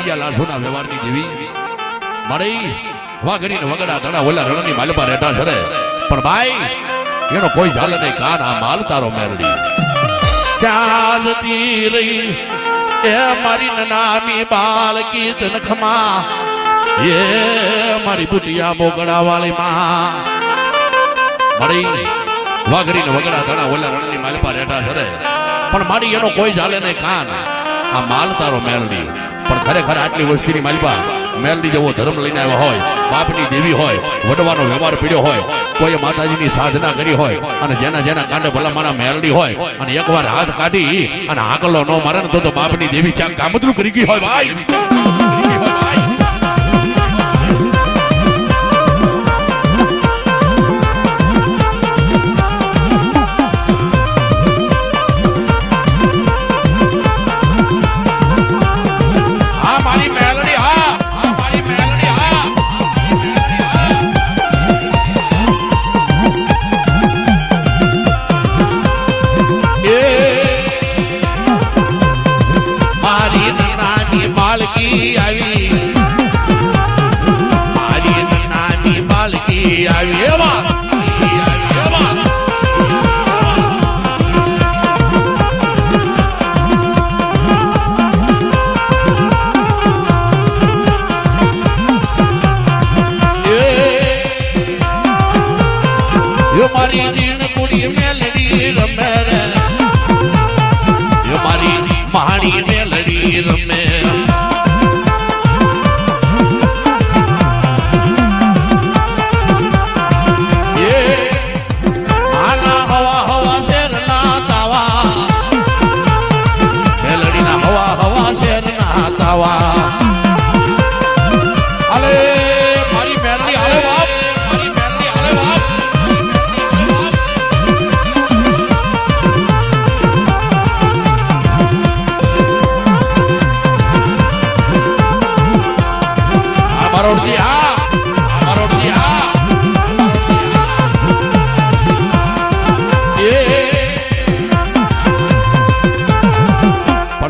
બીજા લાશોના વ્યવહારની દેવી મળી વાઘરીને વગડા ધડા ઓલા રણની માલપા રેઠા ચડે પણ ભાઈ એનો કોઈ ઝાલ નહીં કાન આ માલ તારો મેરડી ત્યાં જતી રહી એ મારી નામી બાલકી તનખમાં એ મારી બુટિયા મોગડા વાળી માં મળી વાઘરીને વગડા ધડા ઓલા રણની માલપા રેઠા ચડે પણ મારી એનો કોઈ ઝાલે નહીં કાન આ માલ તારો મેરડી પણ ખરેખર આટલી વસ્તીની માલપા મેલડી જેવો ધર્મ લઈને આવ્યો હોય બાપની દેવી હોય વડવાનો વ્યવહાર પીડ્યો હોય કોઈ માતાજીની સાધના કરી હોય અને જેના કાંડે ભલામાના મેલડી હોય અને એકવાર હાથ કાઢી અને આકલો ન મારે ને તો બાપની દેવી ચાક કામતરું કરી ગઈ હોય ભાઈ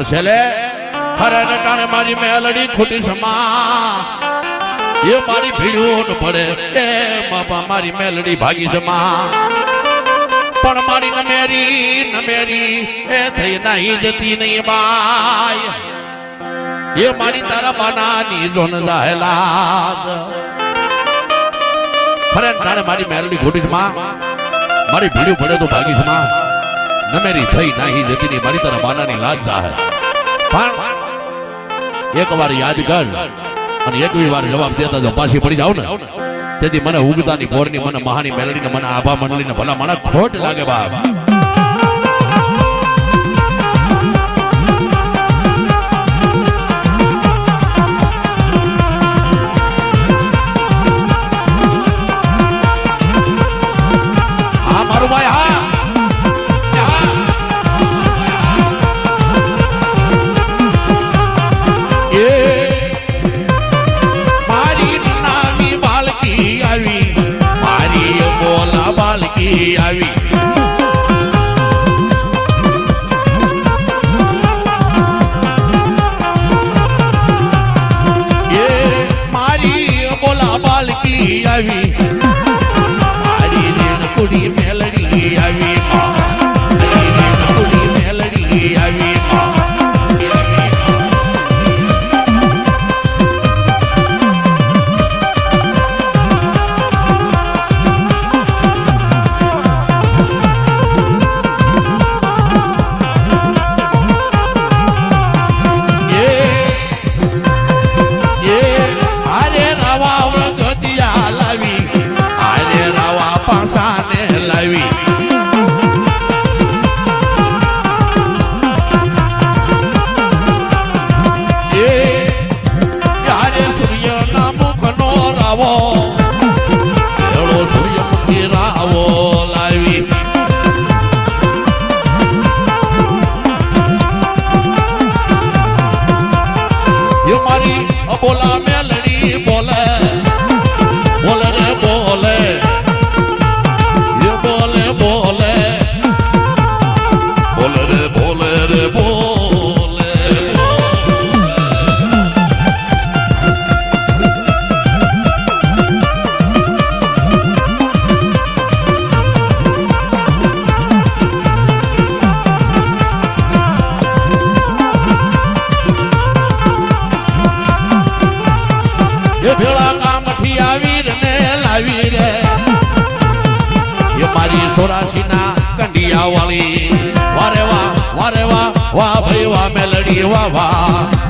છેલ્લે ખરે નટાણે મારી મેલડી ખોટી સમા એ મારી ભીડું પડે એ બાપા મારી મેલડી ભાગી સમા પણ મારી નમેરી એ થઈ નહીં જતી નહીં બાય એ મારી તારા બાનાની જોન દાહેલા ખરે નટાણે મારી મેલડી ખોટી સમા મારી ભીડું પડે તો ભાગી સમા નમેરી થઈ નહીં જતી નહીં મારી તારા બાનાની લાજ દાહે એક વાર યાદ કર અને એકવી વાર જવાબ દેતા જો પાછી પડી જાવ ને તેથી મને ઉગતાની પોરની મને મહાની મેલડીને મને આભા મંડળીને ભલા મને ખોટ લાગે બાપ હા મારું ભાઈ હા આવી એ મારી બોલા બાલકી આવી મારી રેણ કુડી મેલડી આવી રેણ કુડી મેલડી આવી બોલા મેલડી બોલે બોલે રે બોલે એ બોલે બોલે બોલે રે બોલે રે બોલે એ ભેળા કામથી આવી ને લાવી રે એ મારી 84 ના કંડિયા વાળી વારે વાહ વાહ ભાઈ વાહ મેલડી વાહ વાહ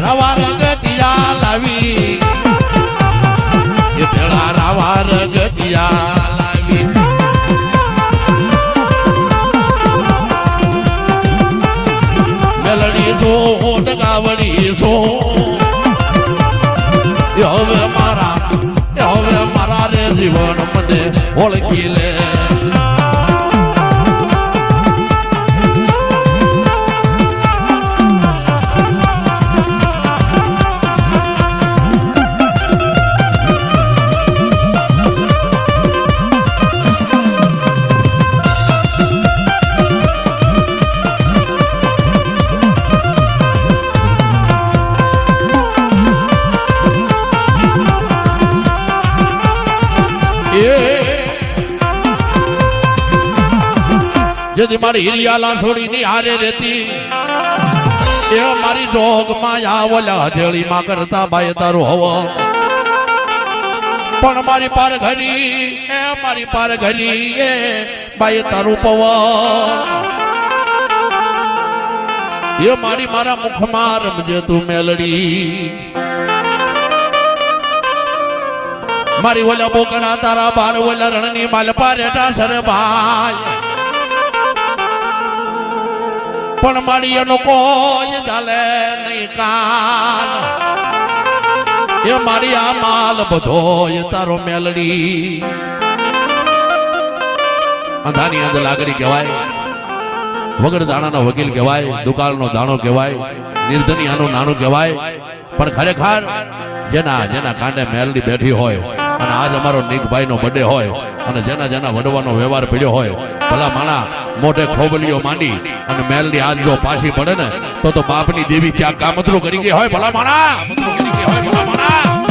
રવા રગતિયા લાવી એ ભેળા રવા રગતિયા લાવી મેલડી સો ટકાવડી સો હવે મારા રે જીવન મને ઓળખી લે જેથી મારી હિરિયાલા છોડીની હારે રહેતી એ મારી જોગ માં આવલા હથેળી માં કરતા બાય તારું હવો પણ મારી પાર ઘરી એ બાય તારું પવન એ મારા મુખમાં રમજે તું મેલડી મારી ઓલા બોકડા તારા બાર ઓલા રણની માલપા રેટા સર ભાઈ પણ મારી એનો કોઈ ચાલે નહીં કાન એ મારી આ માલ બધો એ તારો મેલડી અંધાની અંદર લાગણી કહેવાય વગર દાણાનો વકીલ કહેવાય દુકાળનો દાણો કહેવાય નિર્ધનિયાનું નાણું કહેવાય પણ ખરેખર જેના કાંડે મેલડી બેઠી હોય અને આજ અમારો નીકભાઈ નો બર્થડે હોય અને જેના વડવાનો વ્યવહાર પડ્યો હોય ભલા માણા મોઢે ખોબલીઓ માંડી અને મેલડી આજ જો પાછી પડે ને તો બાપની દેવી ત્યાં કામતરું કરી ગઈ હોય ભલા માણા